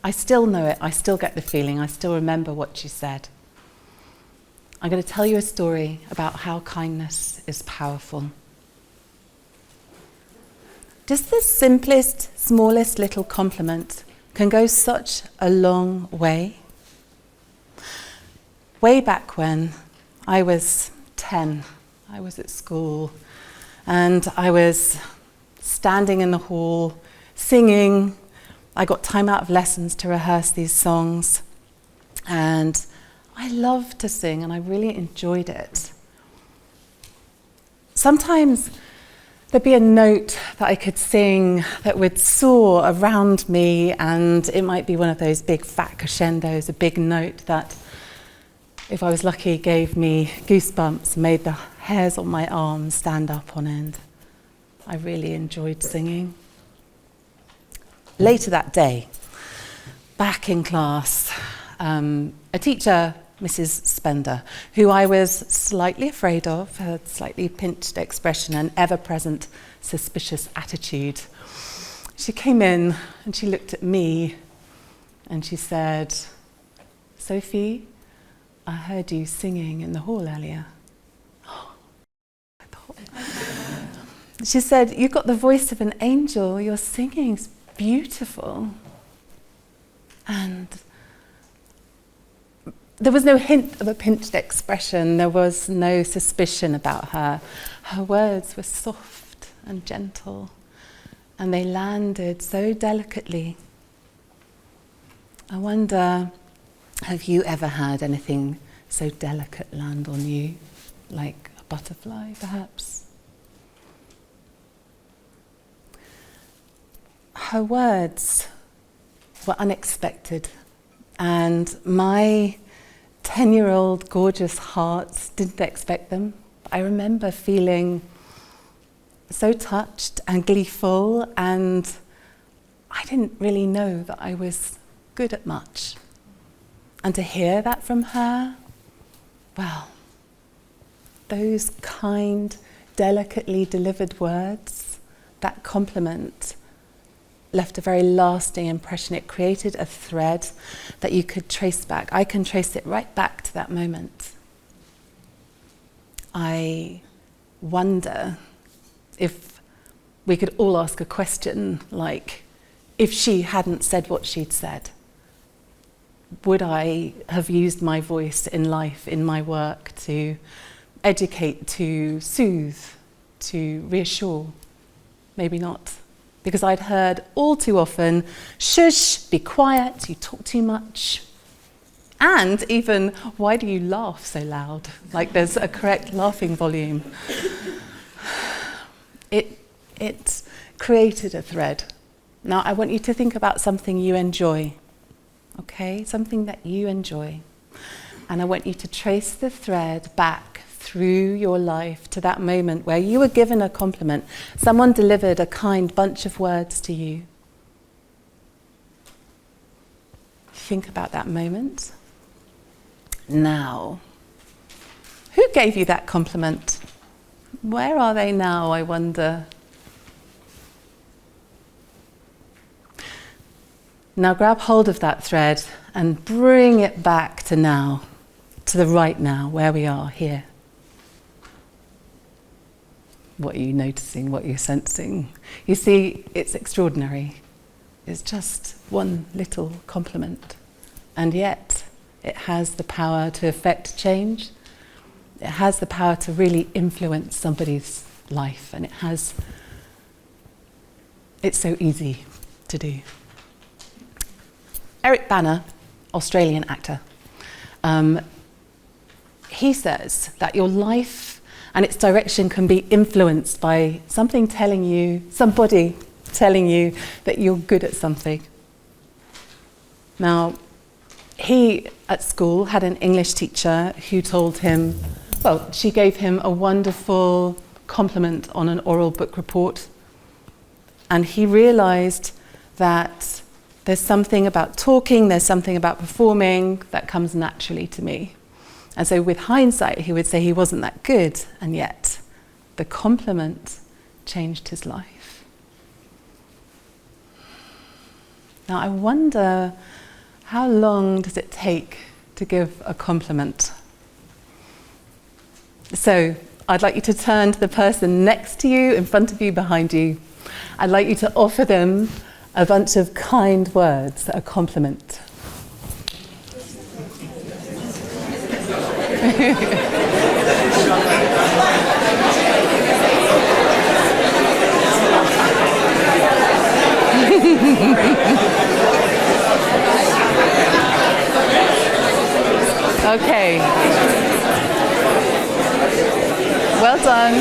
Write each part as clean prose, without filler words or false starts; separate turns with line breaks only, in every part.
I still know it, I still get the feeling, I still remember what she said. I'm going to tell you a story about how kindness is powerful. Just the simplest, smallest little compliment can go such a long way. Way back when I was 10, I was at school and I was standing in the hall singing. I got time out of lessons to rehearse these songs and I loved to sing and I really enjoyed it. Sometimes there'd be a note that I could sing that would soar around me, and it might be one of those big fat crescendos, a big note that, if I was lucky, gave me goosebumps, made the hairs on my arms stand up on end. I really enjoyed singing. Later that day, back in class, a teacher, Mrs. Spender, who I was slightly afraid of, her slightly pinched expression and ever-present suspicious attitude. She came in and she looked at me and she said, "Sophie, I heard you singing in the hall earlier." I thought. She said, "You've got the voice of an angel, your singing's beautiful." And there was no hint of a pinched expression, there was no suspicion about her. Her words were soft and gentle, and they landed so delicately. I wonder, have you ever had anything so delicate land on you, like a butterfly, perhaps? Her words were unexpected, and my 10-year-old gorgeous heart didn't expect them. I remember feeling so touched and gleeful, and I didn't really know that I was good at much. And to hear that from her, well, those kind, delicately delivered words, that compliment, left a very lasting impression. It created a thread that you could trace back. I can trace it right back to that moment. I wonder if we could all ask a question like, if she hadn't said what she'd said, would I have used my voice in life, in my work, to educate, to soothe, to reassure? Maybe not. Because I'd heard all too often, "Shush, be quiet, you talk too much." And even, "Why do you laugh so loud?" Like there's a correct laughing volume. It created a thread. Now I want you to think about something you enjoy, okay? Something that you enjoy. And I want you to trace the thread back through your life to that moment where you were given a compliment. Someone delivered a kind bunch of words to you. Think about that moment. Now, who gave you that compliment? Where are they now, I wonder? Now grab hold of that thread and bring it back to now, to the right now, where we are here. What are you noticing? What are you sensing? You see, it's extraordinary. It's just one little compliment. And yet, it has the power to affect change. It has the power to really influence somebody's life. And it's so easy to do. Eric Bana, Australian actor, he says that your life and its direction can be influenced by somebody telling you that you're good at something. Now, he at school had an English teacher who told him, well, she gave him a wonderful compliment on an oral book report, and he realized that there's something about talking, there's something about performing that comes naturally to me. And so with hindsight, he would say he wasn't that good, and yet the compliment changed his life. Now, I wonder, how long does it take to give a compliment? So, I'd like you to turn to the person next to you, in front of you, behind you. I'd like you to offer them a bunch of kind words, a compliment. Okay. Well done.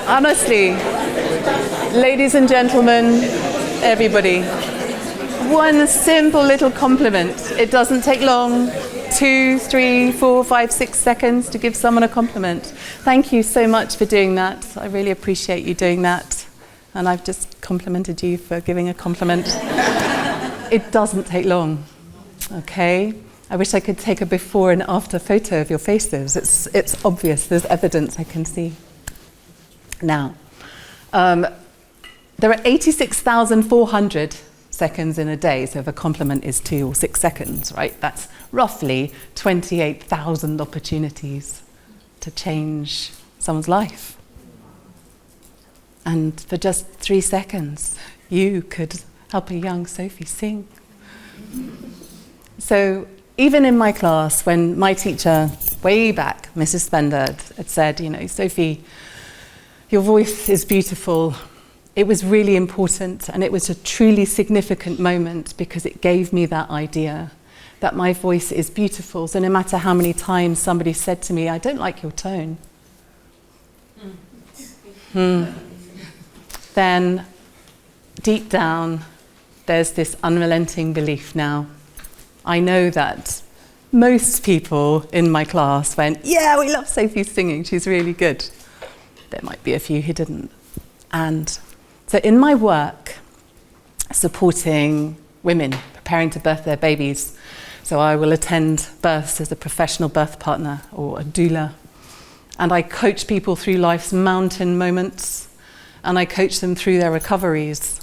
Honestly, ladies and gentlemen, everybody, one simple little compliment. It doesn't take long. 2, 3, 4, 5, 6 seconds to give someone a compliment. Thank you so much for doing that. I really appreciate you doing that. And I've just complimented you for giving a compliment. It doesn't take long, okay? I wish I could take a before and after photo of your faces. It's obvious, there's evidence I can see. Now, there are 86,400 seconds in a day, so if a compliment is 2 or 6 seconds, right, that's roughly 28,000 opportunities to change someone's life. And for just 3 seconds, you could help a young Sophie sing. So even in my class, when my teacher, way back, Mrs. Spender, had said, you know, Sophie, your voice is beautiful, it was really important, and it was a truly significant moment because it gave me that idea that my voice is beautiful. So no matter how many times somebody said to me, I don't like your tone, then deep down, there's this unrelenting belief now. I know that most people in my class went, yeah, we love Sophie's singing, she's really good. There might be a few who didn't. And so in my work, supporting women preparing to birth their babies, so I will attend births as a professional birth partner or a doula, and I coach people through life's mountain moments, and I coach them through their recoveries.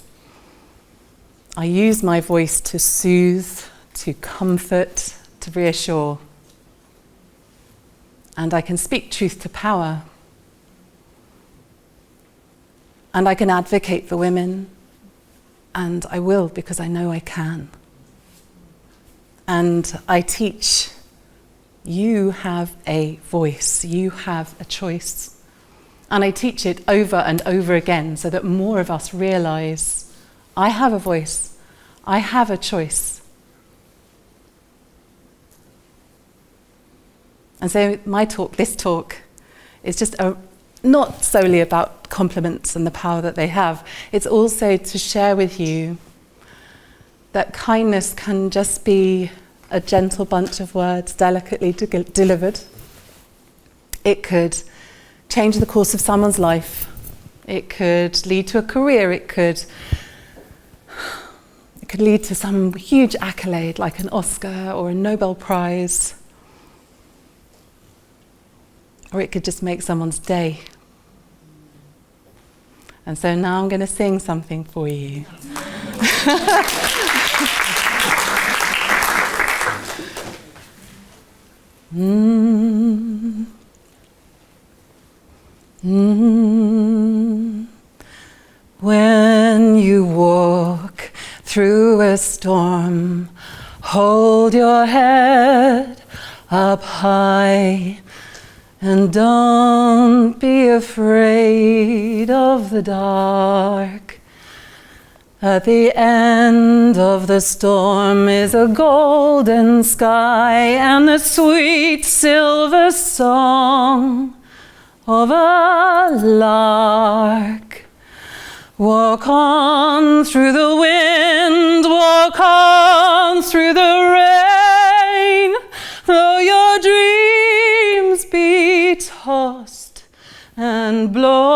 I use my voice to soothe, to comfort, to reassure. And I can speak truth to power. And I can advocate for women, and I will because I know I can. And I teach, you have a voice, you have a choice. And I teach it over and over again so that more of us realize, I have a voice, I have a choice. And so this talk, is just not solely about compliments and the power that they have. It's also to share with you that kindness can just be a gentle bunch of words, delicately delivered. It could change the course of someone's life. It could lead to a career. It could lead to some huge accolade like an Oscar or a Nobel Prize. Or it could just make someone's day. And so now I'm going to sing something for you. When you walk through a storm, hold your head up high. And don't be afraid of the dark. At the end of the storm is a golden sky and the sweet silver song of a lark. Walk on through the wind, walk on through the rain, though your dreams be tossed and blown.